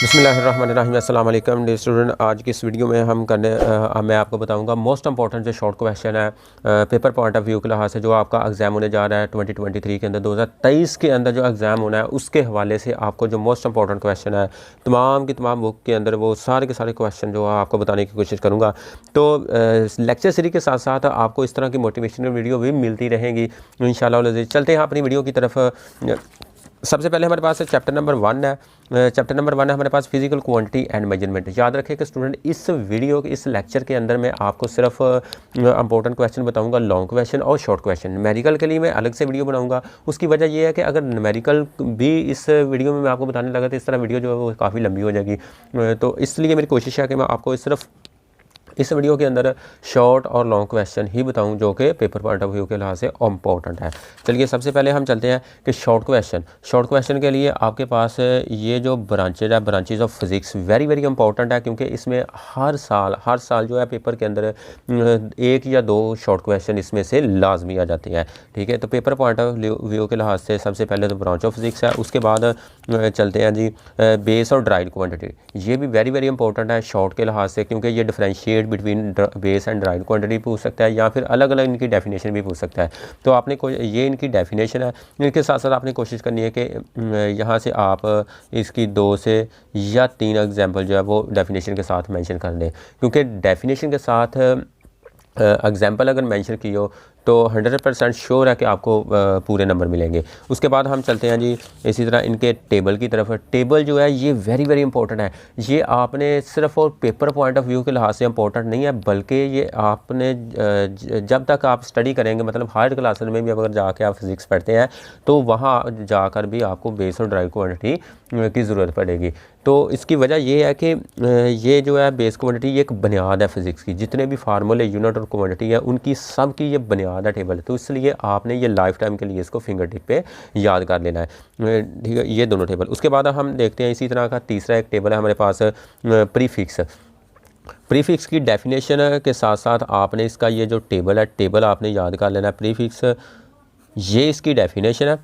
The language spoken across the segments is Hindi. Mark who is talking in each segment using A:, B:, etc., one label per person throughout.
A: बिस्मिल्लाहिर्रहमानिर्रहीम अस्सलाम वालेकुम डियर स्टूडेंट। आज की इस वीडियो में मैं आपको बताऊंगा मोस्ट इंपॉर्टेंट जो शॉर्ट क्वेश्चन है पेपर पॉइंट ऑफ व्यू के लिहाज से जो आपका एग्ज़ाम होने जा रहा है 2023 के अंदर 2023 के अंदर जो एग्ज़ाम होना है उसके हवाले से आपको जो मोस्ट इंपॉर्टेंट क्वेश्चन है तमाम की तमाम बुक के अंदर वो सारे के सारे क्वेश्चन जो है आपको बताने की कोशिश करूँगा। तो लेक्चर सीरीज के साथ साथ आपको इस तरह की मोटिवेशनल वीडियो भी मिलती रहेंगी इंशाल्लाह। चलते हैं अपनी वीडियो की तरफ। सबसे पहले हमारे पास चैप्टर नंबर 1 है। चैप्टर नंबर 1 है हमारे पास फिजिकल क्वांटिटी एंड मेजरमेंट। याद रखें कि स्टूडेंट इस वीडियो इस लेक्चर के अंदर मैं आपको सिर्फ इंपॉर्टेंट क्वेश्चन बताऊंगा, लॉन्ग क्वेश्चन और शॉर्ट क्वेश्चन। न्यूमेरिकल के लिए मैं अलग से वीडियो बनाऊंगा। उसकी वजह यह है कि अगर न्यूमेरिकल भी इस वीडियो में मैं आपको बताने लगा तो इस तरह वीडियो जो है वो काफ़ी लंबी हो जाएगी। तो इसलिए मेरी कोशिश है कि मैं आपको सिर्फ इस वीडियो के अंदर शॉर्ट और लॉन्ग क्वेश्चन ही बताऊं जो कि पेपर पॉइंट ऑफ व्यू के लिहाज से इम्पोर्टेंट है। चलिए सबसे पहले हम चलते हैं कि शॉर्ट क्वेश्चन के लिए आपके पास ये जो ब्रांचेज है, branches of physics very very important है, क्योंकि इसमें हर साल जो है पेपर के अंदर एक या दो शॉर्ट क्वेश्चन इसमें से लाजमी आ जाते हैं। ठीक है, तो पेपर पॉइंट ऑफ व्यू के लिहाज से सबसे पहले तो ब्रांच ऑफ फिजिक्स है। उसके बाद चलते हैं जी बेस और ड्राइड क्वान्टिटी। ये भी वेरी वेरी इंपॉर्टेंट है शॉर्ट के लिहाज से, क्योंकि ये differentiate between base and dried quantity पूछ सकता है या फिर अलग अलग इनकी डेफिनेशन भी पूछ सकता है। तो आपने ये इनकी डेफिनेशन है, इनके साथ साथ आपने कोशिश करनी है कि यहाँ से आप इसकी 2 से या 3 एग्जाम्पल जो है वो डेफिनेशन के साथ मेंशन कर दें, क्योंकि डेफिनेशन के साथ एग्जाम्पल अगर मेंशन की हो तो 100% श्योर है कि आपको पूरे नंबर मिलेंगे। उसके बाद हम चलते हैं जी इसी तरह इनके टेबल की तरफ। टेबल जो है ये वेरी वेरी इंपॉर्टेंट है। ये आपने सिर्फ और पेपर पॉइंट ऑफ व्यू के लिहाज से इंपॉर्टेंट नहीं है, बल्कि ये आपने जब तक आप स्टडी करेंगे, मतलब हायर क्लासेस में भी अगर जाके आप फिज़िक्स पढ़ते हैं तो वहाँ जाकर भी आपको बेस और ड्राइव क्वांटिटी की ज़रूरत पड़ेगी। तो इसकी वजह ये है कि ये जो है बेस क्वांटिटी ये एक बुनियाद है फिज़िक्स की। जितने भी फार्मूले, यूनिट और क्वांटिटी है उनकी सब की ये बुनियाद है टेबल। तो इसलिए आपने ये लाइफ टाइम के लिए इसको फिंगर टिप पे याद कर लेना है। ठीक है, ये दोनों टेबल। उसके बाद हम देखते हैं इसी तरह का तीसरा एक टेबल है हमारे पास प्रीफिक्स की डेफिनेशन के साथ साथ आपने इसका ये जो टेबल है टेबल आपने याद कर लेना है। प्रीफिक्स ये इसकी डेफिनेशन है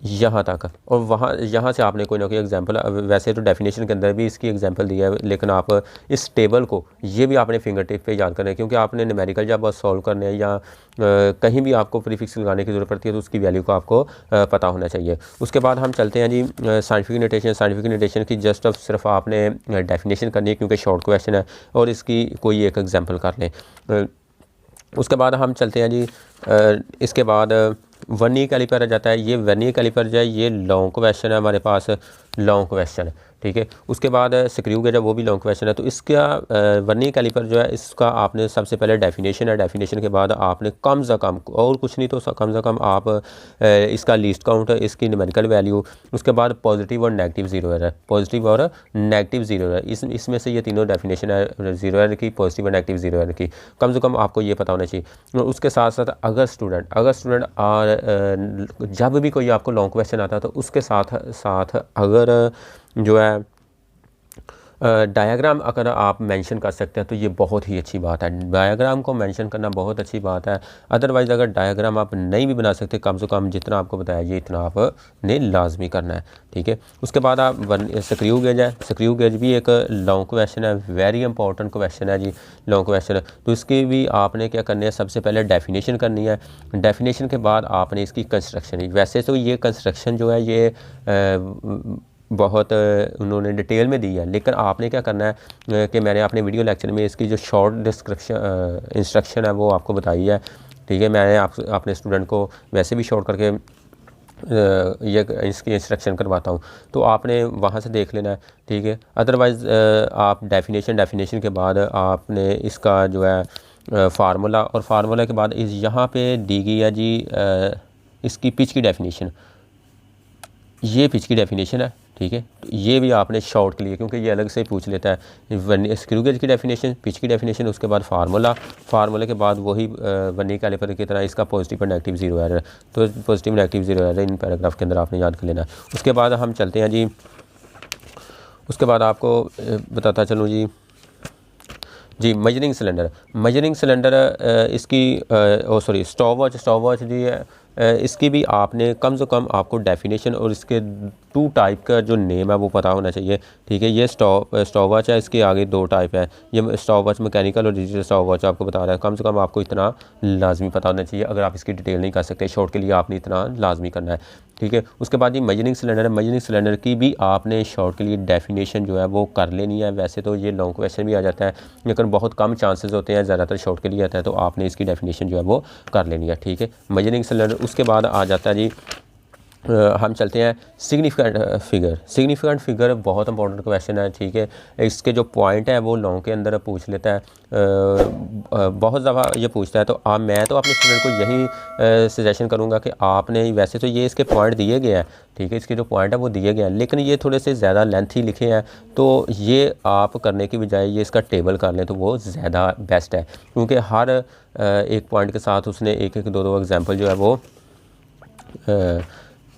A: यहाँ तक, और यहाँ से आपने कोई ना कोई एग्जांपल, वैसे तो डेफिनेशन के अंदर भी इसकी एग्जांपल दिया है, लेकिन आप इस टेबल को ये भी आपने फिंगर टिप पे याद करना है, क्योंकि आपने न्यूमेरिकल जब सॉल्व करने हैं या कहीं भी आपको प्रीफिक्स लगाने की ज़रूरत पड़ती है तो उसकी वैल्यू को आपको पता होना चाहिए। उसके बाद हम चलते हैं जी साइंटिफिक नोटेशन की जस्ट ऑफ सिर्फ आपने डेफिनेशन करनी है, क्योंकि शॉर्ट क्वेश्चन है, और इसकी कोई एक एग्जाम्पल कर लें। उसके बाद हम चलते हैं जी इसके बाद वर्नियर कैलिपर आ जाता है। ये वर्नियर कैलिपर जो है ये लॉन्ग क्वेश्चन है हमारे पास, लॉन्ग क्वेश्चन। ठीक है, उसके बाद स्क्रू गेज है, वो भी लॉन्ग क्वेश्चन है। तो इसका वर्नियर कैलिपर जो है इसका आपने सबसे पहले डेफिनेशन है, डेफिनेशन के बाद आपने कम से कम, और कुछ नहीं तो कम से कम आप इसका लीस्ट काउंट, इसकी न्यूमेरिकल वैल्यू, उसके बाद पॉजिटिव और नेगेटिव ज़ीरो एरर, पॉजिटिव और नेगेटिव ज़ीरो एरर, इसमें से ये तीनों डेफिनेशन है ज़ीरो एरर की, पॉजिटिव और नेगेटिव ज़ीरो एरर की, कम से कम आपको ये पता होना चाहिए। उसके साथ साथ अगर स्टूडेंट जब भी कोई आपको लॉन्ग क्वेश्चन आता है तो उसके साथ अगर जो है डायग्राम अगर आप मेंशन कर सकते हैं तो ये बहुत ही अच्छी बात है। डायग्राम को मेंशन करना बहुत अच्छी बात है। अदरवाइज़ अगर डायग्राम आप नहीं भी बना सकते, कम से कम जितना आपको बताया ये इतना आपने लाजमी करना है। ठीक है, उसके बाद आप स्क्रू गेज है। स्क्रू गेज भी एक लॉन्ग क्वेश्चन है, वेरी इंपॉर्टेंट क्वेश्चन है जी, लॉन्ग क्वेश्चन। तो इसकी भी आपने क्या करनी है, सबसे पहले डेफिनेशन करनी है। डेफिनेशन के बाद आपने इसकी कंस्ट्रक्शन, वैसे तो ये कंस्ट्रक्शन जो है ये बहुत उन्होंने डिटेल में दी है, लेकिन आपने क्या करना है कि मैंने अपने वीडियो लेक्चर में इसकी जो शॉर्ट डिस्क्रिप्शन इंस्ट्रक्शन है वो आपको बताई है। ठीक है, मैंने अपने स्टूडेंट को वैसे भी शॉर्ट करके ये इसकी इंस्ट्रक्शन करवाता हूँ, तो आपने वहाँ से देख लेना है। ठीक है, अदरवाइज़ आप डेफिनेशन के बाद आपने इसका जो है फार्मूला, और फार्मूला के बाद यहाँ पे दी गई है जी इसकी पिच की डेफिनेशन, ये पिच की डेफिनेशन है। ठीक है, तो ये भी आपने शॉर्ट के लिए, क्योंकि ये अलग से पूछ लेता है, स्क्रू गेज की डेफिनेशन, पिच की डेफिनेशन, उसके बाद फार्मूले के बाद वही वर्नियर कैलिपर की तरह इसका पॉजिटिव और नेगेटिव ज़ीरो एरर। तो positive negative zero error in paragraph के अंदर आपने याद कर लेना। उसके बाद हम चलते हैं जी, उसके बाद आपको बताता चलूँ जी मेजरिंग सिलेंडर इसकी स्टॉप वॉच जी है। इसकी भी आपने कम से कम आपको डेफिनेशन और इसके टू टाइप का जो नेम है वो पता होना चाहिए, ठीक है। ये स्टॉप वॉच है, इसके आगे 2 टाइप है, ये स्टॉप वॉच मैकेनिकल और डिजिटल स्टॉप वॉच आपको बता रहा है। कम से कम आपको इतना लाजमी पता होना चाहिए, अगर आप इसकी डिटेल नहीं कर सकते शॉर्ट के लिए आपने इतना लाजमी करना है, ठीक है। उसके बाद ये मेजरिंग सिलेंडर है, मेजरिंग सिलेंडर की भी आपने शॉर्ट के लिए डेफिनेशन जो है वो कर लेनी है। वैसे तो ये लॉन्ग क्वेश्चन भी आ जाता है लेकिन बहुत कम चांसेस होते हैं, ज़्यादातर शॉर्ट के लिए आता है, तो आपने इसकी डेफिनेशन जो है वो कर लेनी है, ठीक है। Measuring cylinder. उसके बाद आ जाता है जी हम चलते हैं सिग्निफिकेंट फिगर। सिग्निफिकेंट फिगर बहुत इंपॉर्टेंट क्वेश्चन है, ठीक है। इसके जो पॉइंट है वो लॉन्ग के अंदर पूछ लेता है, बहुत दफ़ा ये पूछता है। तो मैं तो अपने स्टूडेंट को यही सजेशन करूँगा कि आपने, वैसे तो ये इसके पॉइंट दिए गए हैं, ठीक है, इसके जो पॉइंट है वो दिए गए हैं, लेकिन ये थोड़े से ज़्यादा लेंथी लिखे हैं, तो ये आप करने की बजाय ये इसका टेबल कर लें तो वो ज़्यादा बेस्ट है, क्योंकि हर एक पॉइंट के साथ उसने एक एक दो एग्जाम्पल जो है वो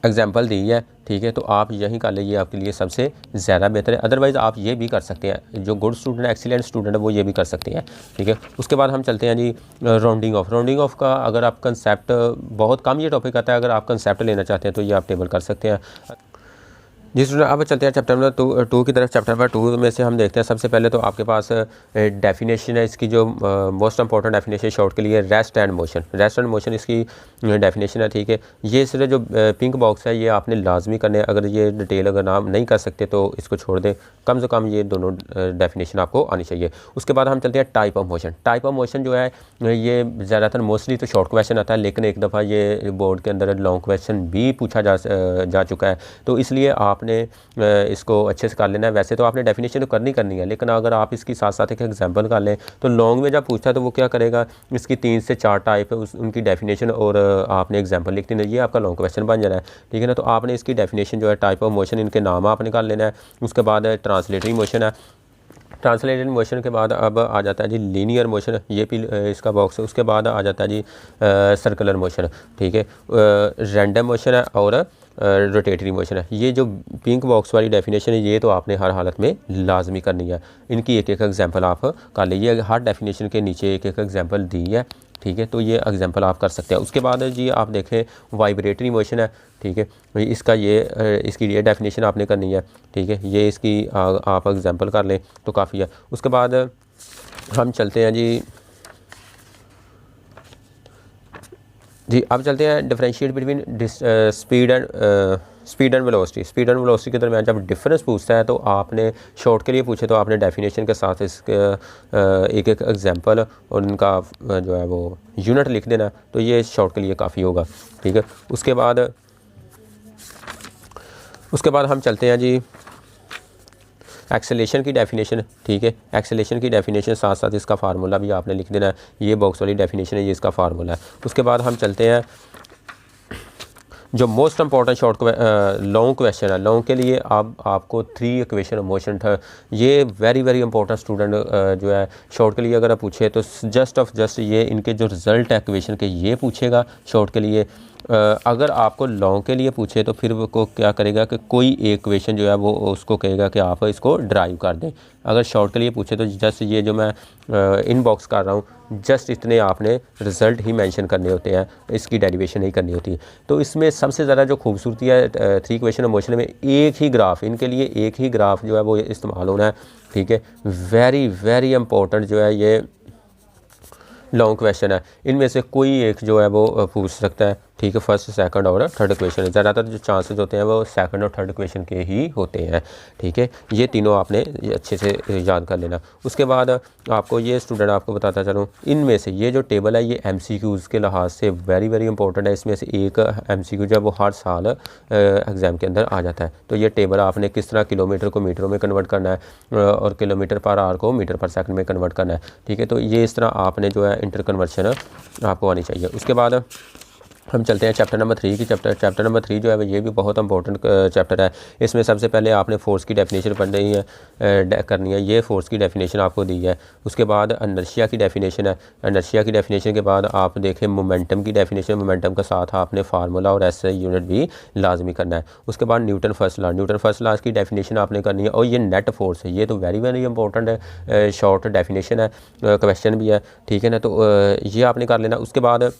A: एग्जाम्पल दी है, ठीक है। तो आप यही कर लें, ये आपके लिए सबसे ज़्यादा बेहतर है। अदरवाइज़ आप ये भी कर सकते हैं, जो गुड स्टूडेंट है, एक्सीलेंट स्टूडेंट है, वो ये भी कर सकते हैं, ठीक है। उसके बाद हम चलते हैं जी राउंडिंग ऑफ। राउंडिंग ऑफ का अगर आप कंसेप्ट, बहुत कम ये टॉपिक आता है, अगर आप कंसेप्ट लेना चाहते हैं तो ये आप टेबल कर सकते हैं जी स्टूडेंट। अब चलते हैं चैप्टर नंबर 2 की तरफ। चैप्टर नंबर 2 में से हम देखते हैं सबसे पहले तो आपके पास डेफिनेशन है इसकी, जो मोस्ट इंपॉर्टेंट डेफिनेशन शॉर्ट के लिए rest and motion. Rest and motion इसकी डेफिनेशन है, ठीक है। ये सिर्फ जो पिंक बॉक्स है ये आपने लाजमी करने, अगर ये डिटेल अगर नाम नहीं कर सकते तो इसको छोड़ दें, कम से कम ये दोनों डेफिनेशन आपको आनी चाहिए। उसके बाद हम चलते हैं type of motion. Type of motion जो है ये ज़्यादातर मोस्टली तो शॉर्ट क्वेश्चन आता है, लेकिन एक दफ़ा ये बोर्ड के अंदर लॉन्ग क्वेश्चन भी पूछा जा चुका है, तो इसलिए आपने इसको अच्छे से कर लेना है। वैसे तो आपने डेफिनेशन तो करनी है, लेकिन अगर आप इसकी साथ साथ एक एग्जांपल कर लें तो लॉन्ग में जब पूछता है तो वो क्या करेगा, इसकी 3 से 4 टाइप है उनकी डेफिनेशन और आपने एग्जांपल लिख देना, ये आपका लॉन्ग क्वेश्चन बन जाना है, ठीक है ना। तो आपने इसकी डेफिनेशन जो है टाइप ऑफ मोशन, इनके नाम आपने कर लेना है। उसके बाद ट्रांसलेटरी मोशन है। ट्रांसलेटेड मोशन के बाद अब आ जाता है जी लीनियर मोशन, ये भी इसका बॉक्स है। उसके बाद आ जाता है जी सर्कुलर मोशन, ठीक है। रैंडम मोशन है और रोटेटरी मोशन है। ये जो पिंक बॉक्स वाली डेफिनेशन है ये तो आपने हर हालत में लाजमी करनी है, इनकी एक एक एग्जांपल आप कर लीजिए। हर डेफिनेशन के नीचे एक एक एग्जांपल दी है, ठीक है, तो ये एग्जांपल आप कर सकते हैं। उसके बाद जी आप देखें वाइब्रेटरी मोशन है, ठीक है, इसका इसकी ये डेफिनेशन आपने करनी है, ठीक है। ये इसकी आप एग्जांपल कर लें तो काफ़ी है। उसके बाद हम चलते हैं जी अब चलते हैं differentiate between speed and velocity. Speed and velocity के दरमियान जब डिफरेंस पूछता है तो आपने शॉर्ट के लिए पूछे तो आपने डेफिनेशन के साथ इसके एक एक एग्जांपल और उनका जो है वो यूनिट लिख देना, तो ये शॉर्ट के लिए काफ़ी होगा, ठीक है। उसके बाद हम चलते हैं जी एक्सेलेरेशन की डेफिनेशन, ठीक है। एक्सेलेरेशन की डेफिनेशन साथ साथ इसका फार्मूला भी आपने लिख देना है, ये बॉक्स वाली डेफिनेशन है, ये इसका फार्मूला है। उसके बाद हम चलते हैं जो मोस्ट इंपॉर्टेंट लॉन्ग क्वेश्चन है। लॉन्ग के लिए आपको 3 इक्वेशन ऑफ मोशन था, ये वेरी इंपॉर्टेंट स्टूडेंट जो है शॉर्ट के लिए अगर आप पूछे तो जस्ट ये इनके जो रिजल्ट है इक्वेशन के ये पूछेगा शॉर्ट के लिए। अगर आपको लॉन्ग के लिए पूछे तो फिर वो क्या करेगा कि कोई एक इक्वेशन जो है वो उसको कहेगा कि आप इसको ड्राइव कर दें। अगर शॉर्ट के लिए पूछे तो जस्ट ये जो मैं इनबॉक्स कर रहा हूँ जस्ट इतने आपने रिज़ल्ट ही मेंशन करने होते हैं, इसकी डेरिवेशन नहीं करनी होती। तो इसमें सबसे ज़्यादा जो खूबसूरती है 3 इक्वेशन ऑफ मोशन में एक ही ग्राफ, इनके लिए एक ही ग्राफ जो है वो इस्तेमाल होना है, ठीक है। वेरी इंपॉर्टेंट जो है ये लॉन्ग क्वेश्चन है, इनमें से कोई एक जो है वो पूछ सकता है, ठीक है। फर्स्ट सेकंड और थर्ड इक्वेशन, ज़्यादातर जो चांसेस होते हैं वो सेकंड और थर्ड इक्वेशन के ही होते हैं, ठीक है। ये तीनों आपने अच्छे से याद कर लेना। उसके बाद आपको ये स्टूडेंट आपको बताता चलूँ, इनमें से ये जो टेबल है ये MCQs के लिहाज से वेरी इंपॉर्टेंट है। इसमें से एक MCQ जो है वो हर साल एग्ज़ाम के अंदर आ जाता है। तो ये टेबल आपने किस तरह किलोमीटर को मीटरों में कन्वर्ट करना है और किलोमीटर पर आवर को मीटर पर सेकंड में कन्वर्ट करना है, ठीक है। तो ये इस तरह आपने जो है इंटर कन्वर्शन आपको आनी चाहिए। उसके बाद हम चलते हैं चैप्टर नंबर 3 की। चैप्टर नंबर 3 जो है ये भी बहुत इंपॉर्टेंट चैप्टर है। इसमें सबसे पहले आपने फोर्स की डेफिनेशन पढ़नी है करनी है, ये फोर्स की डेफिनेशन आपको दी है। उसके बाद इनर्शिया की डेफिनेशन है। इनर्शिया की डेफिनेशन के बाद आप देखें मोमेंटम की डेफिनेशन, मोमेंटम के साथ आपने फार्मूला और SI यूनिट भी लाजमी करना है। उसके बाद न्यूटन फर्स्ट लॉ की डेफिनेशन आपने करनी है। और ये नेट फोर्स है, ये तो वेरी इंपॉर्टेंट है, शॉर्ट डेफिनेशन है, क्वेश्चन भी है, ठीक है ना। तो ये आपने कर लेना। उसके बाद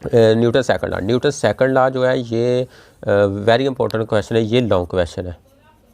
A: न्यूटन सेकंड लॉ जो है ये वेरी इंपॉर्टेंट क्वेश्चन है, ये लॉन्ग क्वेश्चन है,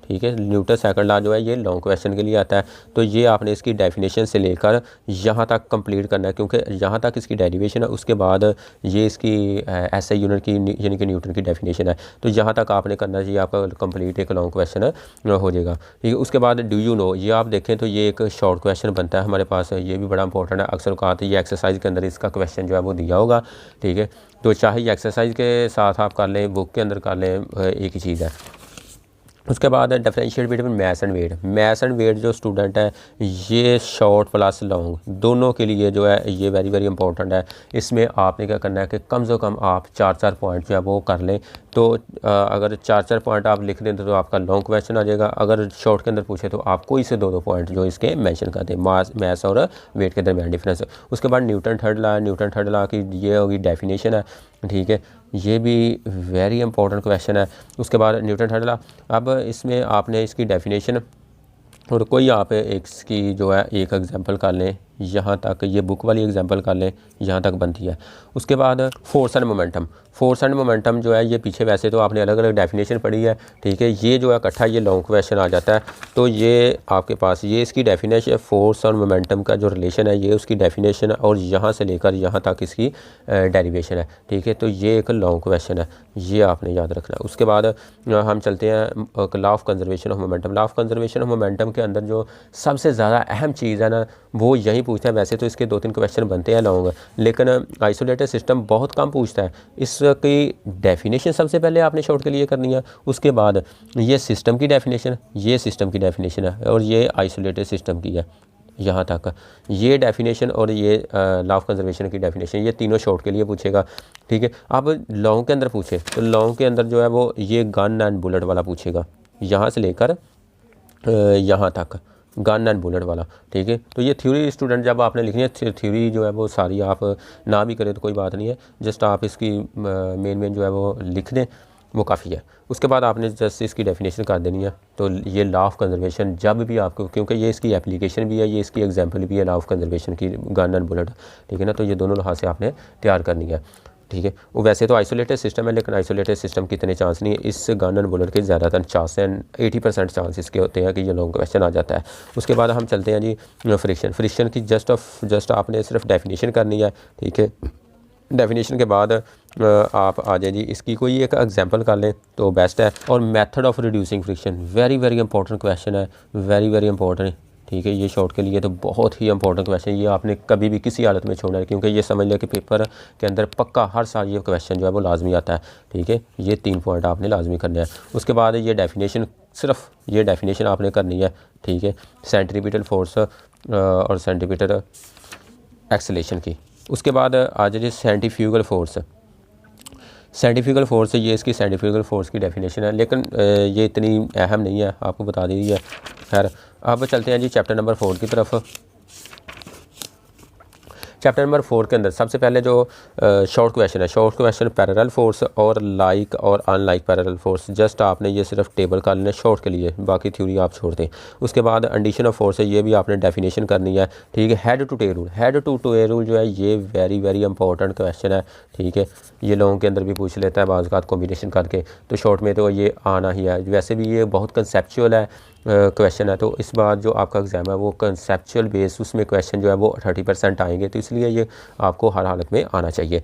A: ठीक है। न्यूटन सेकंड लॉ जो है ये लॉन्ग क्वेश्चन के लिए आता है, तो ये आपने इसकी डेफिनेशन से लेकर यहाँ तक कंप्लीट करना है, क्योंकि यहाँ तक इसकी डेरिवेशन है, उसके बाद ये इसकी एसआई यूनिट की यानी कि न्यूटन की डेफिनेशन है, तो यहाँ तक आपने करना चाहिए, आपका कंप्लीट एक लॉन्ग क्वेश्चन हो जाएगा, ठीक है। उसके बाद डू यू नो, ये आप देखें तो ये एक शॉर्ट क्वेश्चन बनता है हमारे पास, ये भी बड़ा इंपॉर्टेंट है। अक्सर कहा था ये एक्सरसाइज के अंदर इसका क्वेश्चन जो है वो दिया होगा, ठीक है। तो चाहे ये एक्सरसाइज के साथ आप कर लें, बुक के अंदर कर लें, एक ही चीज़ है। उसके बाद differentiate between mass and weight. Mass and weight जो स्टूडेंट है ये शॉर्ट प्लस लॉन्ग दोनों के लिए जो है ये वेरी वेरी इंपॉर्टेंट है। इसमें आपने क्या करना है कि कम से कम आप 4-4 पॉइंट जो है वो कर लें, तो अगर 4-4 पॉइंट आप लिख दें तो आपका लॉन्ग क्वेश्चन आ जाएगा। अगर शॉर्ट के अंदर पूछे तो आप कोई से 2-2 पॉइंट जो इसके मेंशन कर दें, मैथ्स और वेट के दरमियान डिफरेंस। उसके बाद न्यूटन थर्ड लॉ की ये होगी डेफिनेशन है, ठीक है, ये भी वेरी इंपॉर्टेंट क्वेश्चन है। उसके बाद न्यूटन थर्ड लॉ, अब इसमें आपने इसकी डेफिनेशन और कोई आप इसकी जो है एक एग्जांपल कर लें, यहाँ तक ये बुक वाली एग्जांपल कर लें, यहाँ तक बनती है। उसके बाद फोर्स एंड मोमेंटम जो है ये पीछे वैसे तो आपने अलग अलग डेफिनेशन पढ़ी है, ठीक है, ये जो है इकट्ठा ये लॉन्ग क्वेश्चन आ जाता है। तो ये आपके पास ये इसकी डेफिनेशन, फोर्स और मोमेंटम का जो रिलेशन है ये उसकी डेफिनेशन है, और यहाँ से लेकर यहाँ तक इसकी डेरिवेशन है, ठीक है। तो ये एक लॉन्ग क्वेश्चन है, ये आपने याद रखना है। उसके बाद हम चलते हैं law of conservation of momentum. Law of conservation of momentum के अंदर जो सबसे ज़्यादा अहम चीज़ है ना वो यही पूछता है। वैसे तो इसके 2-3 क्वेश्चन बनते हैं लॉन्ग, लेकिन आइसोलेटेड सिस्टम बहुत कम पूछता है। इसकी डेफिनेशन सबसे पहले आपने शॉर्ट के लिए करनी है, उसके बाद ये सिस्टम की डेफिनेशन, ये सिस्टम की डेफिनेशन है, और ये आइसोलेटेड सिस्टम की है, यहाँ तक ये डेफिनेशन और ये लॉ ऑफ कंजर्वेशन की डेफिनेशन, ये तीनों शॉर्ट के लिए पूछेगा, ठीक है। अब लॉन्ग के अंदर पूछे तो लॉन्ग के अंदर जो है वो ये गन एंड बुलेट वाला पूछेगा, यहाँ से लेकर यहाँ तक गन एंड बुलेट वाला, ठीक है। तो ये थ्योरी स्टूडेंट जब आपने लिखनी है, थ्योरी जो है वो सारी आप ना भी करें तो कोई बात नहीं है, जस्ट आप इसकी मेन जो है वो लिख दें, वो काफ़ी है। उसके बाद आपने जस्ट इसकी डेफिनेशन कर देनी है। तो ये लॉ ऑफ कंजर्वेशन जब भी आपको, क्योंकि ये इसकी एप्लीकेशन भी है, ये इसकी एग्जांपल भी है लॉ ऑफ कंजर्वेशन की, गन एंड बुलेट, ठीक है ना। तो ये दोनों लिहाज से आपने तैयार करनी है, ठीक है। वो वैसे तो आइसोलेटेड सिस्टम है, लेकिन आइसोलेटेड सिस्टम की इतने चांस नहीं है, इस गन एंड बुलेट के ज़्यादातर चांस हैं, 80% चांस इसके होते हैं कि ये लॉन्ग क्वेश्चन आ जाता है। उसके बाद हम चलते हैं जी फ्रिक्शन की जस्ट आपने सिर्फ डेफिनेशन करनी है, ठीक है। डेफिनेशन के बाद आप आ जाए जी इसकी कोई एक एग्जांपल कर लें तो बेस्ट है। और method of reducing friction very very important question है, वेरी वेरी इंपॉर्टेंट, ठीक है। ये शॉर्ट के लिए तो बहुत ही इंपॉर्टेंट क्वेश्चन, ये आपने कभी भी किसी हालत में छोड़ना है, क्योंकि ये समझ लिया कि पेपर के अंदर पक्का हर साल ये क्वेश्चन जो है वो लाजमी आता है, ठीक है। ये 3 पॉइंट आपने लाजमी करने हैं। उसके बाद ये डेफिनेशन, सिर्फ ये डेफिनेशन आपने करनी है, ठीक है, सेंट्रीपिटल फोर्स और सेंट्रीपिटल एक्सेलेरेशन की। उसके बाद आ जाइए सेंट्रीफ्यूगल फोर्स, ये इसकी सेंट्रीफ्यूगल फोर्स की डेफिनेशन है, लेकिन ये इतनी अहम नहीं है, आपको बता दी है। खैर अब चलते हैं जी चैप्टर नंबर 4 की तरफ। चैप्टर नंबर 4 के अंदर सबसे पहले जो शॉर्ट क्वेश्चन पैरेलल फोर्स और लाइक और अनलाइक पैरेलल फोर्स, जस्ट आपने ये सिर्फ टेबल कर लेना शॉर्ट के लिए, बाकी थ्योरी आप छोड़ दें। उसके बाद एडिशन ऑफ फोर्स है, ये भी आपने डेफिनेशन करनी है, ठीक है। हेड टू टेल रूल जो है ये वेरी वेरी इंपॉर्टेंट क्वेश्चन है, ठीक है। ये लोगों के अंदर भी पूछ लेता है बाज़ बात कॉम्बिनेशन करके, तो शॉर्ट में तो ये आना ही है। वैसे भी ये बहुत कंसेप्चुअल है क्वेश्चन है, तो इस बार जो आपका एग्ज़ाम है वो कंसेप्चुअल बेस, उसमें क्वेश्चन जो है वो 30% आएंगे, तो इसलिए ये आपको हर हालत में आना चाहिए,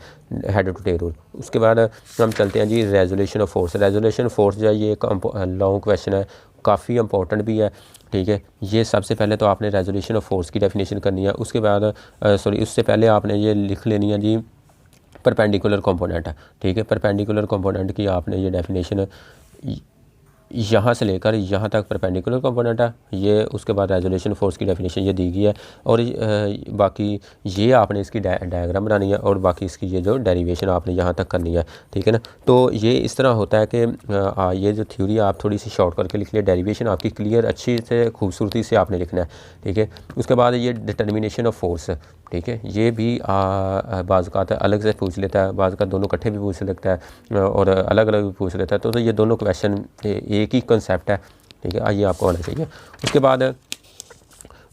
A: हेड टू टेल रूल। उसके बाद हम चलते हैं जी resolution of force. Resolution force जो है ये एक लॉन्ग क्वेश्चन है, काफ़ी इंपॉर्टेंट भी है, ठीक है। ये सबसे पहले तो आपने रेजोल्यूशन ऑफ फोर्स की डेफिनेशन करनी है। उसके बाद उससे पहले आपने ये लिख लेनी है जी परपेंडिकुलर कंपोनेंट है, ठीक है। परपेंडिकुलर कंपोनेंट की आपने ये डेफिनेशन यहाँ से लेकर यहाँ तक परपेंडिकुलर कंपोनेंट है ये। उसके बाद रेजोल्यूशन फोर्स की डेफिनेशन ये दी गई है, और बाकी ये आपने इसकी डायग्राम बनानी है, और बाकी इसकी ये जो डेरिवेशन आपने यहाँ तक करनी है, ठीक है ना। तो ये इस तरह होता है कि ये जो थ्योरी आप थोड़ी सी शॉर्ट करके लिख लिया, डेरिवेशन आपकी क्लियर अच्छी से खूबसूरती से आपने लिखना है, ठीक है। उसके बाद ये डिटर्मिनेशन ऑफ फोर्स, ठीक है, ये भी बाज़ अलग से पूछ लेता है, बाज़ दोनों इकट्ठे भी पूछ सकता है और अलग अलग भी पूछ लेता है, तो ये दोनों क्वेश्चन एक ही कंसेप्ट है, ठीक है, ये आपको आना चाहिए।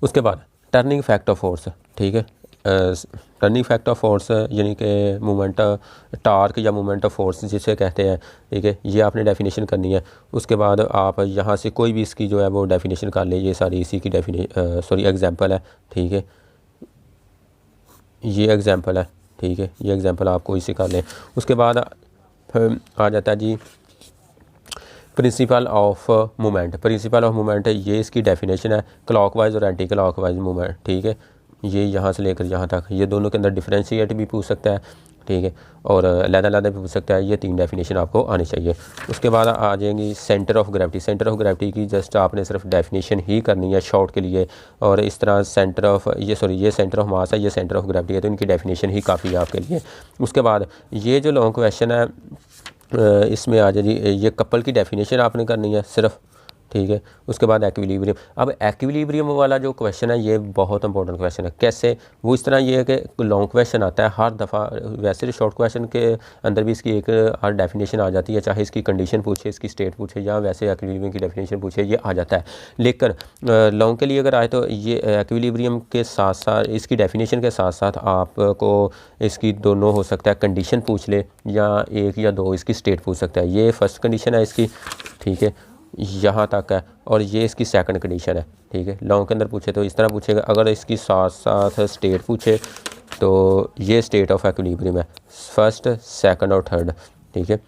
A: उसके बाद टर्निंग फैक्ट ऑफ फोर्स, ठीक है, टर्निंग इफेक्ट ऑफ फोर्स यानी कि मोमेंट टार्क या मोमेंट ऑफ फोर्स जिसे कहते हैं, ठीक है, ये आपने डेफिनेशन करनी है। उसके बाद आप यहाँ से कोई भी इसकी जो है वो डेफिनेशन कर लें, ये सारी इसी की एग्जांपल है, ठीक है, ये एग्जांपल है, ठीक है, ये एग्जांपल आप कोई से कर लें। उसके बाद आ जाता है जी principle of moment. Principle of moment ये इसकी डेफिनेशन है, क्लॉकवाइज और एंटी क्लॉकवाइज मोमेंट, ठीक है, ये यहाँ से लेकर यहाँ तक, ये दोनों के अंदर डिफरेंशिएट भी पूछ सकता है, ठीक है, और अलग-अलग भी पूछ सकता है। ये 3 डेफिनेशन आपको आनी चाहिए। उसके बाद आ जाएंगी centre of gravity. Centre of gravity की जस्ट आपने सिर्फ डेफिनेशन ही करनी है शॉर्ट के लिए, और इस तरह सेंटर ऑफ ये सेंटर ऑफ मास है, ये सेंटर ऑफ ग्रेविटी है, तो इनकी डेफिनेशन ही काफ़ी है आपके लिए। उसके बाद ये जो लॉन्ग क्वेश्चन है इसमें आ जाए जी, ये कपल की डेफिनेशन आपने करनी है सिर्फ, ठीक है। उसके बाद एक्विलिब्रियम। अब एक्विलिब्रियम वाला जो क्वेश्चन है ये बहुत इंपॉर्टेंट क्वेश्चन है। कैसे? वो इस तरह ये है कि लॉन्ग क्वेश्चन आता है हर दफ़ा, वैसे शॉर्ट क्वेश्चन के अंदर भी इसकी एक हर डेफिनेशन आ जाती है, चाहे इसकी कंडीशन पूछे, इसकी स्टेट पूछे, या वैसे एक्विलिब्रियम की डेफिनेशन पूछे, ये आ जाता है। लेकिन लॉन्ग के लिए अगर आए तो ये एक्विलिब्रियम के साथ साथ इसकी डेफिनेशन के साथ साथ आपको इसकी दोनों हो सकता है कंडीशन पूछ ले, या 1 या 2 इसकी स्टेट पूछ सकता है। ये फर्स्ट कंडीशन है इसकी, ठीक है, यहाँ तक है, और ये इसकी सेकंड कंडीशन है, ठीक है। लॉन्ग के अंदर पूछे तो इस तरह पूछेगा। अगर इसकी साथ साथ स्टेट पूछे तो ये स्टेट ऑफ एक्विलिब्रियम है, फर्स्ट, सेकंड और थर्ड, ठीक है।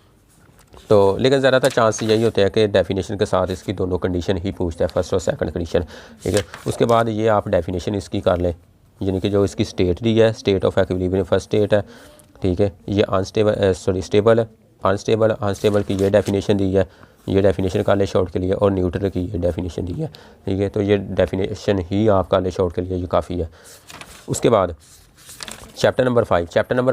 A: तो लेकिन ज़्यादातर चांस यही होते हैं कि डेफिनेशन के साथ इसकी दोनों कंडीशन ही पूछता है, फर्स्ट और सेकंड कंडीशन, ठीक है। उसके बाद ये आप डेफिनेशन इसकी कर लें, यानी कि जो इसकी स्टेट दी है, state of equilibrium first state है, ठीक है। ये स्टेबल है, अनस्टेबल की ये डेफिनेशन दी है, ये डेफिनेशन कर ले शॉर्ट के लिए, और न्यूट्रल की ये डेफिनेशन दी है, ठीक है। तो ये डेफिनेशन ही आप कर ले शॉर्ट के लिए, ये काफ़ी है। उसके बाद चैप्टर नंबर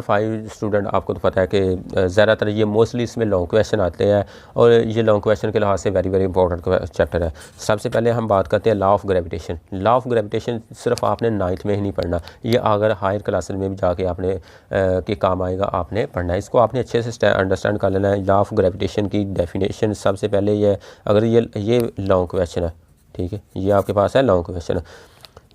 A: 5 स्टूडेंट आपको तो पता है कि ज़्यादातर ये मोस्टली इसमें लॉन्ग क्वेश्चन आते हैं, और ये लॉन्ग क्वेश्चन के लिहाज से वेरी वेरी इंपॉर्टेंट चैप्टर है। सबसे पहले हम बात करते हैं law of gravitation. Law of gravitation सिर्फ आपने 9th में ही नहीं पढ़ना, ये अगर हायर क्लासेस में भी जाके आपने के काम आएगा, आपने पढ़ना है। इसको आपने अच्छे से अंडरस्टैंड कर लेना है। लॉ ऑफ ग्रेविटेशन की डेफिनेशन सबसे पहले ये, अगर ये लॉन्ग क्वेश्चन है, ठीक है, ये आपके पास है लॉन्ग क्वेश्चन,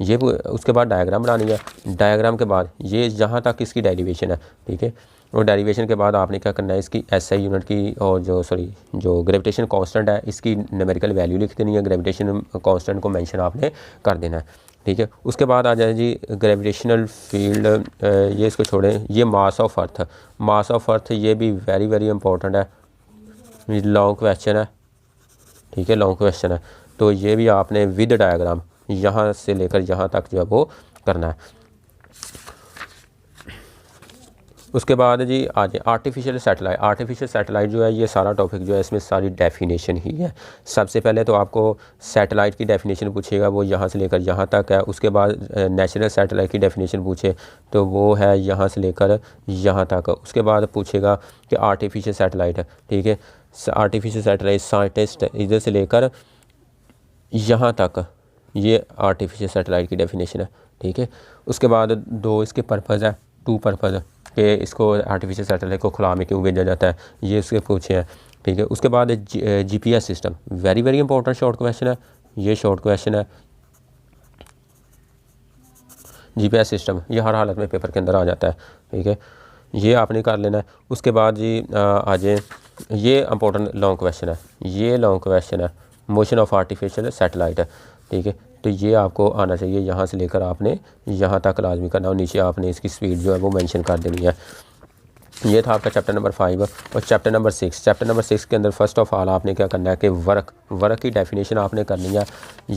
A: ये उसके बाद डायग्राम बनानी है। डायग्राम के बाद ये जहाँ तक इसकी डेरिवेशन है, ठीक है, और डेरिवेशन के बाद आपने क्या करना है, इसकी SI यूनिट की और जो ग्रेविटेशन कांस्टेंट है इसकी न्यूमेरिकल वैल्यू लिख देनी है, ग्रेविटेशन कांस्टेंट को मेंशन आपने कर देना है, ठीक है। उसके बाद आ जाए जी ग्रेविटेशनल फील्ड, ये इसको छोड़ें, ये मास ऑफ अर्थ, ये भी वेरी वेरी इंपॉर्टेंट है, लॉन्ग क्वेश्चन है, ठीक है, लॉन्ग क्वेश्चन है। तो ये भी आपने विद डायग्राम यहाँ से लेकर यहाँ तक जो है वो करना है। उसके बाद जी आज आर्टिफिशियल सैटेलाइट जो है, ये सारा टॉपिक जो है इसमें सारी डेफिनेशन ही है। सबसे पहले तो आपको सैटेलाइट की डेफिनेशन पूछेगा, वो यहाँ से लेकर यहाँ तक है। उसके बाद नेचुरल सैटेलाइट की डेफिनेशन पूछे तो वो है यहाँ से लेकर यहाँ तक। उसके बाद पूछेगा कि आर्टिफिशियल सैटेलाइट है, ठीक है, आर्टिफिशियल सैटेलाइट साइंटिस्ट इधर से लेकर यहाँ तक, ये आर्टिफिशियल सैटेलाइट की डेफिनेशन है, ठीक है। उसके बाद 2 इसके पर्पज़ है, 2 पर्पज़ कि इसको आर्टिफिशियल सैटेलाइट को खुला में क्यों भेजा जाता है, ये इसके पूछे हैं, ठीक है। उसके बाद GPS system, very very important short question है, ये शॉर्ट क्वेश्चन है। GPS सिस्टम ये हर हालत में पेपर के अंदर आ जाता है, ठीक है, ये आपने कर लेना है। उसके बाद जी आ जाए, ये इंपॉर्टेंट लॉन्ग क्वेश्चन है, ये लॉन्ग क्वेश्चन है, मोशन ऑफ आर्टिफिशियल सैटेलाइट है, ठीक है। तो ये आपको आना चाहिए, यहाँ से लेकर आपने यहाँ तक लाजमी करना, और नीचे आपने इसकी स्पीड जो है वो मेंशन कर देनी है। ये था आपका चैप्टर नंबर 5। और चैप्टर नंबर 6 के अंदर फर्स्ट ऑफ ऑल आपने क्या करना है कि वर्क की डेफिनेशन आपने करनी है।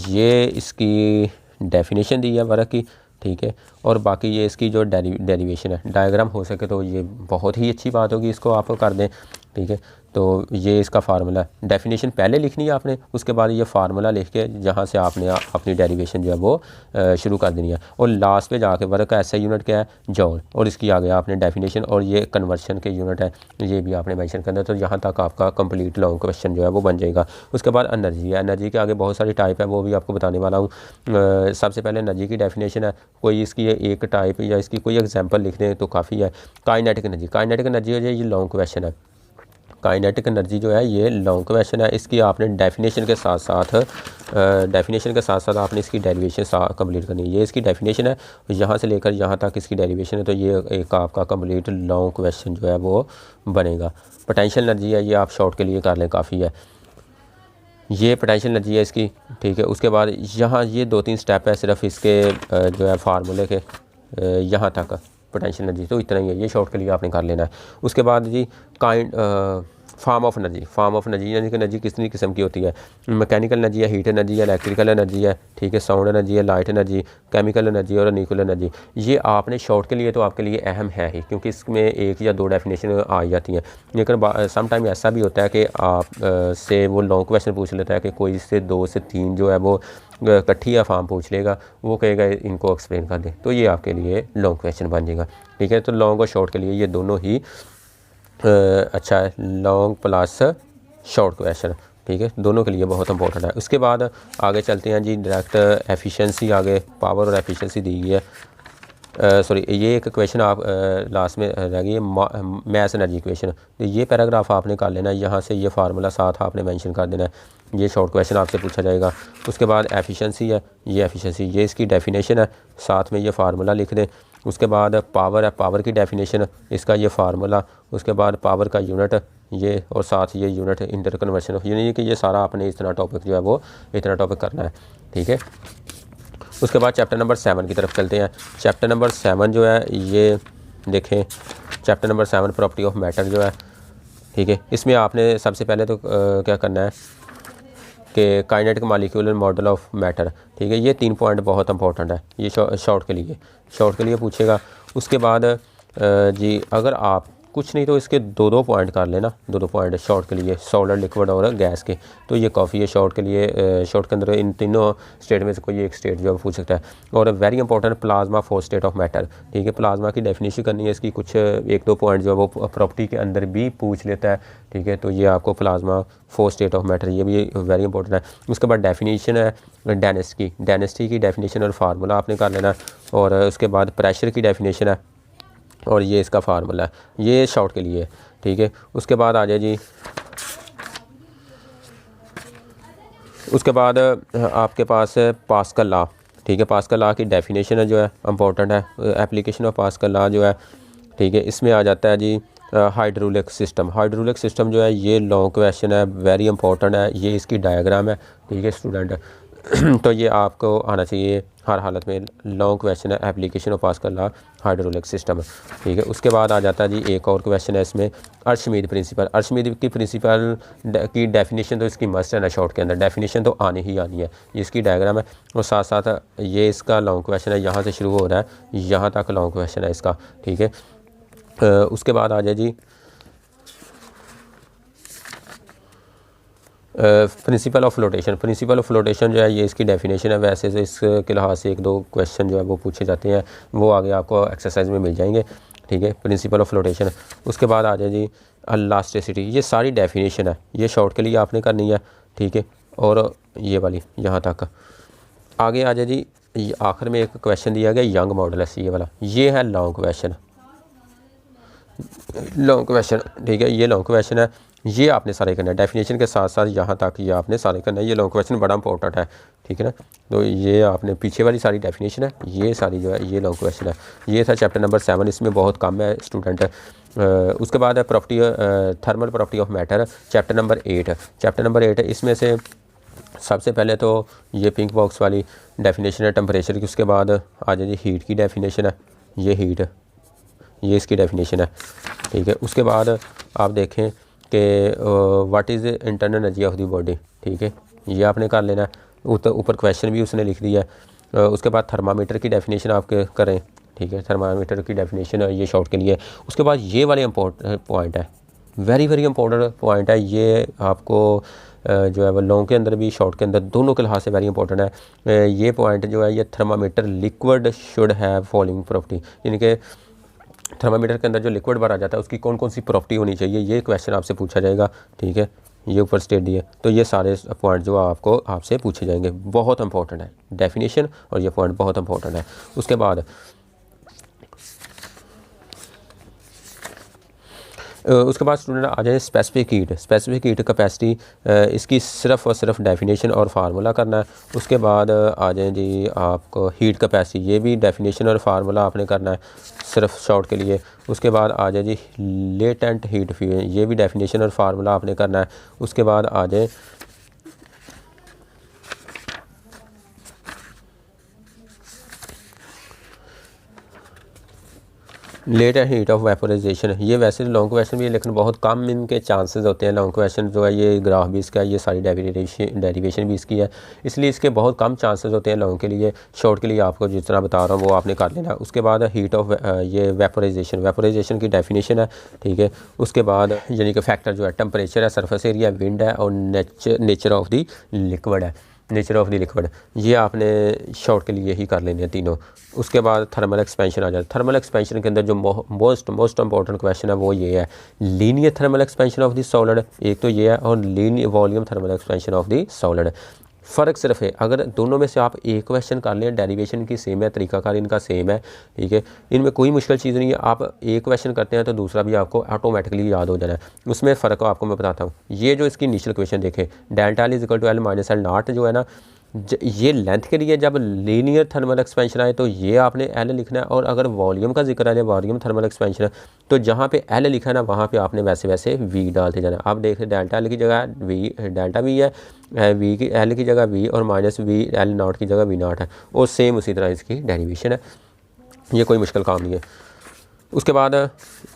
A: ये इसकी डेफिनेशन दी है वर्क की, ठीक है, और बाकी ये इसकी जो डेरिवेशन है, डायग्राम हो सके तो ये बहुत ही अच्छी बात होगी, इसको आप कर दें, ठीक है। तो ये इसका फार्मूला, डेफिनेशन पहले लिखनी है आपने, उसके बाद ये फार्मूला लिख के जहाँ से आपने अपनी डेरिवेशन जो है वो शुरू कर देनी है। और लास्ट पे जाके वर्क का SI यूनिट क्या है, जॉल, और इसकी आगे आपने डेफिनेशन और ये कन्वर्शन के यूनिट है, ये भी आपने मेंशन करना है। तो यहाँ तक आपका कंप्लीट लॉन्ग क्वेश्चन जो है वो बन जाएगा। उसके बाद एनर्जी के आगे बहुत सारी टाइप है, वो भी आपको बताने वाला हूँ। सबसे पहले एनर्जी की डेफिनेशन है, कोई इसकी एक टाइप या इसकी कोई एग्जाम्पल लिख दें तो काफ़ी है। काइनेटिक एनर्जी हो जाए, ये लॉन्ग क्वेश्चन है। काइनेटिक एनर्जी जो है ये लॉन्ग क्वेश्चन है। इसकी आपने डेफिनेशन के साथ साथ आपने इसकी डेरिवेशन कंप्लीट करनी है। ये इसकी डेफिनेशन है, यहाँ से लेकर यहाँ तक इसकी डेरिवेशन है, तो ये एक आपका कंप्लीट लॉन्ग क्वेश्चन जो है वो बनेगा। पोटेंशियल एनर्जी है, ये आप शॉर्ट के लिए कर लें, काफ़ी है। ये पोटेंशियल एनर्जी है इसकी, ठीक है। उसके बाद यहाँ ये 2-3 स्टेप है सिर्फ इसके जो है फार्मूले के, यहाँ तक पोटेंशियल एनर्जी, तो इतना ही है, ये शॉर्ट के लिए आपने कर लेना है। उसके बाद जी फॉर्म ऑफ एनर्जी यानी कि एनर्जी कितनी किस्म की होती है। मैकेनिकल एनर्जी है, हीट एनर्जी है, इलेक्ट्रिकल एनर्जी है, ठीक है, साउंड एनर्जी है, लाइट एनर्जी, केमिकल एनर्जी और न्यूक्लियर एनर्जी। ये आपने शॉर्ट के लिए तो आपके लिए अहम है ही, क्योंकि इसमें 1 या 2 डेफिनेशन आ जाती हैं। लेकिन सम टाइम ऐसा भी होता है कि आप से वो लॉन्ग क्वेश्चन पूछ लेता है कि कोई से 2 से 3 जो है वो इकट्ठी या फॉर्म पूछ लेगा, वो कहेगा इनको एक्सप्लेन कर दे, तो ये आपके लिए लॉन्ग क्वेश्चन बन जाएगा, ठीक है। तो लॉन्ग और शॉर्ट के लिए ये दोनों ही अच्छा है, लॉन्ग प्लस शॉर्ट क्वेश्चन, ठीक है, दोनों के लिए बहुत इंपॉर्टेंट है। उसके बाद आगे चलते हैं जी, डायरेक्ट एफिशिएंसी, आगे पावर और एफिशिएंसी दी गई है। सॉरी, ये एक क्वेश्चन आप लास्ट में रह गई है, मास एनर्जी क्वेश्चन, तो ये पैराग्राफ आपने कर लेना है, यहाँ से ये फार्मूला साथ आपने मेंशन कर देना है, ये शॉर्ट क्वेश्चन आपसे पूछा जाएगा। उसके बाद एफिशिएंसी है, ये एफिशिएंसी, ये इसकी डेफिनेशन है, साथ में ये फार्मूला लिख दें। उसके बाद पावर है, पावर की डेफिनेशन, इसका ये फार्मूला। उसके बाद पावर का यूनिट ये, और साथ ये यूनिट इंटर कन्वर्शन, यानी कि ये सारा आपने इतना टॉपिक जो है वो इतना टॉपिक करना है, ठीक है। उसके बाद चैप्टर नंबर 7 की तरफ चलते हैं। चैप्टर नंबर 7 जो है ये देखें, chapter number 7 property of matter जो है, ठीक है। इसमें आपने सबसे पहले तो क्या करना है कि kinetic molecular model of matter, ठीक है, ये 3 पॉइंट बहुत इंपॉर्टेंट है, ये शॉर्ट के लिए पूछेगा। उसके बाद जी अगर आप कुछ नहीं तो इसके 2-2 पॉइंट कर लेना, 2-2 पॉइंट शॉर्ट के लिए, सॉलिड, लिक्विड और गैस के, तो ये काफ़ी है शॉर्ट के लिए। शॉर्ट के अंदर इन तीनों स्टेट में से कोई एक स्टेट जो है पूछ सकता है। और very important plasma 4 state of matter, ठीक है, प्लाज्मा की डेफिनेशन करनी है, इसकी कुछ 1-2 पॉइंट जो है वो प्रॉपर्टी के अंदर भी पूछ लेता है, ठीक है। तो ये आपको प्लाज्मा 4 स्टेट ऑफ मैटर, ये भी वेरी इंपॉर्टेंट है। उसके बाद डेफिनेशन है डेंसिटी की डेफिनेशन और फार्मूला आपने कर लेना। और उसके बाद प्रेशर की डेफिनेशन है, और ये इसका फार्मूला है, ये शॉर्ट के लिए, ठीक है। उसके बाद आ जाए जी, उसके बाद आपके पास है पास्कल लॉ, ठीक है, पास्कल लॉ की डेफिनेशन है जो है इंपॉर्टेंट है, एप्लीकेशन ऑफ पास्कल लॉ जो है, ठीक है। इसमें आ जाता है जी हाइड्रोलिक सिस्टम जो है ये लॉन्ग क्वेश्चन है, वेरी इंपॉर्टेंट है, ये इसकी डायग्राम है, ठीक है स्टूडेंट। तो ये आपको आना चाहिए हर हालत में, लॉन्ग क्वेश्चन है, application of pascal law hydraulic system, ठीक है। उसके बाद आ जाता है जी एक और क्वेश्चन है इसमें, अर्शमीद की प्रिंसिपल की डेफिनेशन तो इसकी मस्ट है ना, शॉर्ट के अंदर डेफिनेशन तो आनी ही आनी है, ये इसकी डायग्राम है। और साथ साथ ये इसका लॉन्ग क्वेश्चन है, यहाँ से शुरू हो रहा है यहाँ तक लॉन्ग क्वेश्चन है इसका, ठीक है। उसके बाद आ जाए जी प्रिंसिपल ऑफ फ्लोटेशन जो है ये इसकी डेफिनेशन है। वैसे तो इसके लिहाज से 1-2 क्वेश्चन जो है वो पूछे जाते हैं, वो आगे आपको एक्सरसाइज में मिल जाएंगे, ठीक है, प्रिंसिपल ऑफ फ्लोटेशन। उसके बाद आ जाए जी इलास्टिसिटी, ये सारी डेफिनेशन है, ये शॉर्ट के लिए आपने करनी है, ठीक है। और ये वाली यहाँ तक आगे आ जाए जी, आखिर में एक क्वेश्चन दिया गया यंग मॉडुलस, ये वाला, ये है लॉन्ग क्वेश्चन, ठीक है, ये लॉन्ग क्वेश्चन है, ये आपने सारे करना है डेफिनेशन के साथ साथ, यहाँ तक ये आपने सारे करना है, ये लॉन्ग क्वेश्चन बड़ा इंपॉर्टेंट है, ठीक है ना। तो ये आपने पीछे वाली सारी डेफिनेशन है, ये सारी जो है ये लॉन्ग क्वेश्चन है। ये था चैप्टर नंबर 7, इसमें बहुत कम है स्टूडेंट। उसके बाद है property, thermal property of matter, chapter number 8 है। इसमें से सबसे पहले तो ये पिंक बॉक्स वाली डेफिनेशन है टेम्परेचर की। उसके बाद आ जाए जी हीट की डेफिनेशन है, ये हीट, ये इसकी डेफिनेशन है, ठीक है। उसके बाद आप देखें कि what is internal energy of the body, ठीक है, ये आपने कर लेना है, ऊपर क्वेश्चन भी उसने लिख दिया है। उसके बाद थर्मामीटर की डेफिनेशन आप करें, ठीक है, थर्मामीटर की डेफिनेशन है, ये शॉर्ट के लिए। उसके बाद ये वाले इम्पोर्टेंट पॉइंट है, वेरी इंपॉर्टेंट पॉइंट है, ये आपको जो है वो लॉन्ग के अंदर भी शॉर्ट के अंदर दोनों के लिहाज से वेरी इंपॉर्टेंट है। ये पॉइंट जो है, ये thermometer liquid should have following property, यानी कि थर्मामीटर के अंदर जो लिक्विड भरा जाता है उसकी कौन कौन सी प्रॉपर्टी होनी चाहिए, ये क्वेश्चन आपसे पूछा जाएगा, ठीक है। ये ऊपर स्टेट दिए, तो ये सारे पॉइंट जो आपसे पूछे जाएंगे, बहुत इंपॉर्टेंट है डेफिनेशन, और ये पॉइंट बहुत इंपॉर्टेंट है। उसके बाद उसके बाद स्टूडेंट आ जाए स्पेसिफिक हीट कैपेसिटी, इसकी सिर्फ और सिर्फ डेफिनेशन और फार्मूला करना है। उसके बाद आ जाए जी आपको हीट कैपेसिटी, ये भी डेफिनेशन और फार्मूला आपने करना है सिर्फ शॉर्ट के लिए। उसके बाद आ जाए जी लेटेंट हीट फ्यूजन, ये भी डेफिनेशन और फार्मूला आपने करना है। उसके बाद आ जाए latent heat of vaporization, ये वैसे लॉन्ग क्वेश्चन भी है लेकिन बहुत कम इनके चांसेस होते हैं। लॉन्ग क्वेश्चन जो है ये ग्राफ भी इसका है, ये सारी डेरिवेशन भी इसकी है, इसलिए इसके बहुत कम चांसेस होते हैं लॉन्ग के लिए। शॉर्ट के लिए आपको जितना बता रहा हूँ वो आपने कर लेना। उसके बाद हीट ऑफ ये वेपोराइजेशन की डेफिनेशन है, ठीक है। उसके बाद यानी कि फैक्टर जो है टेम्परेचर है, सरफेस एरिया, विंड है और नेचर ऑफ द लिक्विड है, ये आपने शॉर्ट के लिए ही कर लेने हैं तीनों। उसके बाद थर्मल एक्सपेंशन आ जाता है। थर्मल एक्सपेंशन के अंदर जो मोस्ट इंपॉर्टेंट क्वेश्चन है वो ये है, linear thermal expansion of the solid, एक तो ये है, और linear volume thermal expansion of the solid. फ़र्क सिर्फ है अगर दोनों में से आप एक क्वेश्चन कर लें, डेरिवेशन की सेम है, तरीकाकार इनका सेम है, ठीक है, इनमें कोई मुश्किल चीज़ नहीं है। आप एक क्वेश्चन करते हैं तो दूसरा भी आपको ऑटोमेटिकली याद हो जाना है। उसमें फ़र्क आपको मैं बताता हूँ। ये जो इसकी इनिशियल क्वेश्चन देखें, delta L = L - L not जो है ना, ये लेंथ के लिए जब लीनियर थर्मल एक्सपेंशन आए तो ये आपने L लिखना है, और अगर वॉल्यूम का जिक्र आए, वॉल्यूम थर्मल एक्सपेंशन है, तो जहाँ पे L लिखा है ना वहाँ पे आपने वैसे वैसे V डालते जाना। आप देख रहे डेल्टा L की जगह डेल्टा V है, V की L की जगह V, और -V L नॉट की जगह V नॉट है, और सेम उसी तरह इसकी डेरिवेशन है। ये कोई मुश्किल काम नहीं है। उसके बाद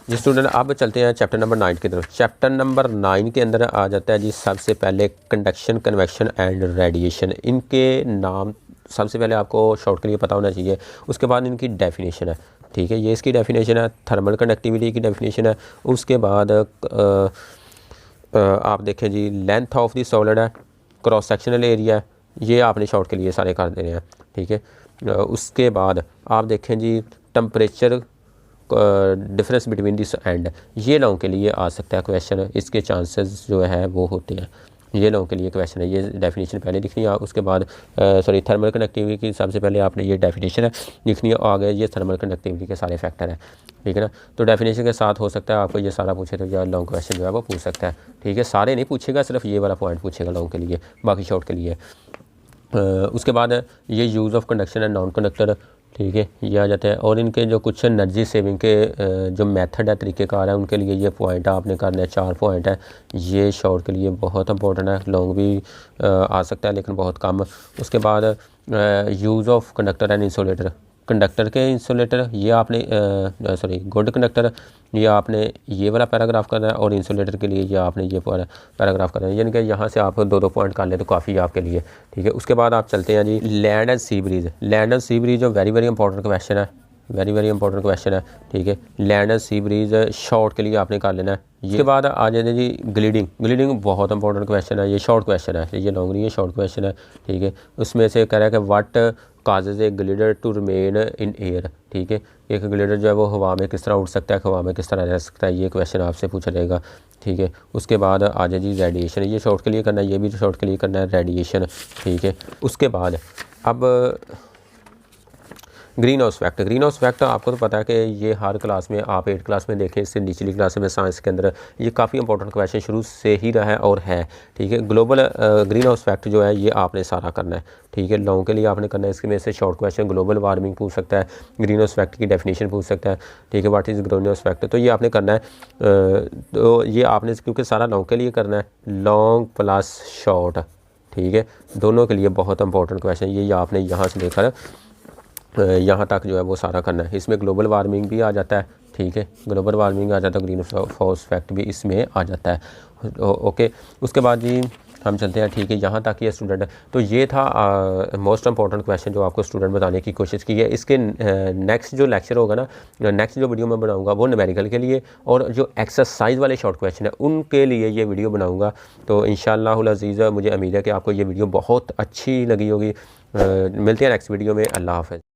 A: जी स्टूडेंट अब चलते हैं चैप्टर नंबर 9 की तरफ। चैप्टर नंबर 9 के अंदर आ जाता है जी सबसे पहले कंडक्शन, कन्वेक्शन एंड रेडिएशन। इनके नाम सबसे पहले आपको शॉर्ट के लिए पता होना चाहिए। उसके बाद इनकी डेफिनेशन है, ठीक है, ये इसकी डेफिनेशन है। थर्मल कंडक्टिविटी की डेफिनेशन है। उसके बाद आप देखें जी लेंथ ऑफ द सॉलिड है, क्रॉस सेक्शनल एरिया, ये आपने शॉर्ट के लिए सारे कर देने हैं, ठीक है। उसके बाद आप देखें जी temperature difference between this and, ये लॉन्ग के लिए आ सकता है क्वेश्चन, इसके चांसेस जो है वो होते हैं। ये लॉन्ग के लिए क्वेश्चन है, ये डेफिनेशन पहले लिखनी है। उसके बाद थर्मल कंडक्टिविटी की सबसे पहले आपने ये डेफिनेशन है लिखनी है, आगे ये थर्मल कंडक्टिविटी के सारे फैक्टर हैं, ठीक है ना। तो डेफिनेशन के साथ हो सकता है आपको ये सारा पूछे तो या लॉन्ग क्वेश्चन जो है वो पूछ सकता है, ठीक है। सारे नहीं पूछेगा, सिर्फ ये वाला पॉइंट पूछेगा लॉन्ग के लिए, बाकी शॉर्ट के लिए। उसके बाद ये use of conduction and non conductor, ठीक है, ये आ जाता है। और इनके जो कुछ एनर्जी सेविंग के जो मेथड है, तरीक़ेकार है, उनके लिए ये पॉइंट आपने करना है, 4 पॉइंट है। ये शॉर्ट के लिए बहुत इंपॉर्टेंट है, लॉन्ग भी आ सकता है लेकिन बहुत कम। उसके बाद use of conductor and insulator, conductor के इंसुलेटर ये आपने गुड कंडक्टर ये आपने ये वाला पैराग्राफ करना है, और इंसुलेटर के लिए ये आपने ये पैराग्राफ करना है। यानी कि यहाँ से आप 2-2 पॉइंट कर लें तो काफ़ी है आपके लिए, ठीक है। उसके बाद आप चलते हैं जी land and sea breeze. Land and sea breeze जो वेरी इंपॉर्टेंट क्वेश्चन है, इंपॉर्टेंट क्वेश्चन है, ठीक है। Land and sea breeze short के लिए आपने कर लेना है। इसके बाद आ जाए जी ग्लिडिंग बहुत इंपॉर्टेंट क्वेश्चन है, ये शॉर्ट क्वेश्चन है, ये लॉन्ग नहीं है, शॉर्ट क्वेश्चन है, ठीक है। उसमें से कह रहा है कि what causes a glider to remain in air, ठीक है। एक ग्लिडर जो है वो हवा में किस तरह उड़ सकता है, हवा में किस तरह रह सकता है, ये क्वेश्चन आपसे पूछा जाएगा, ठीक है। उसके बाद आ जाए जी रेडिएशन, ये शॉर्ट के लिए करना है, ये भी शॉर्ट के लिए करना है, रेडिएशन, ठीक है। उसके बाद अब ग्रीन हाउस फैक्ट आपको तो पता है कि ये हर क्लास में आप 8 क्लास में देखें, इससे निचली क्लास में साइंस के अंदर ये काफ़ी इंपॉर्टेंट क्वेश्चन शुरू से ही रहा है और है, ठीक है। ग्लोबल ग्रीन हाउस फैक्ट जो है ये आपने सारा करना है, ठीक है। लॉन्ग के लिए आपने करना है, इसके में से शॉर्ट क्वेश्चन ग्लोबल वार्मिंग पूछ सकता है, ग्रीन हाउस फैक्ट की डेफिनेशन पूछ सकता है, ठीक है। What is green house fact, तो ये आपने करना है। तो ये आपने क्योंकि सारा लॉन्ग के लिए करना है, लॉन्ग प्लस शॉर्ट, ठीक है, दोनों के लिए बहुत इंपॉर्टेंट क्वेश्चन ये आपने यहाँ से लेकर यहाँ तक जो है वो सारा करना है। इसमें ग्लोबल वार्मिंग भी आ जाता है, ठीक है, ग्लोबल वार्मिंग आ जाता है, ग्रीन हाउस फैक्ट भी इसमें आ जाता है, ओके। उसके बाद जी हम चलते हैं, ठीक है, यहाँ तक ये स्टूडेंट। तो ये था मोस्ट इंपॉर्टेंट क्वेश्चन जो आपको स्टूडेंट बताने की कोशिश की है। इसके नेक्स्ट जो लेक्चर होगा ना, नेक्स्ट जो वीडियो मैं बनाऊंगा वो न्यूमेरिकल के लिए, और जो एक्सरसाइज वाले शॉर्ट क्वेश्चन है उनके लिए ये वीडियो बनाऊंगा। तो इंशाअल्लाह अज़ीज़ मुझे उम्मीद है कि आपको ये वीडियो बहुत अच्छी लगी होगी। मिलते हैं नेक्स्ट वीडियो में। अल्लाह हाफ़िज़।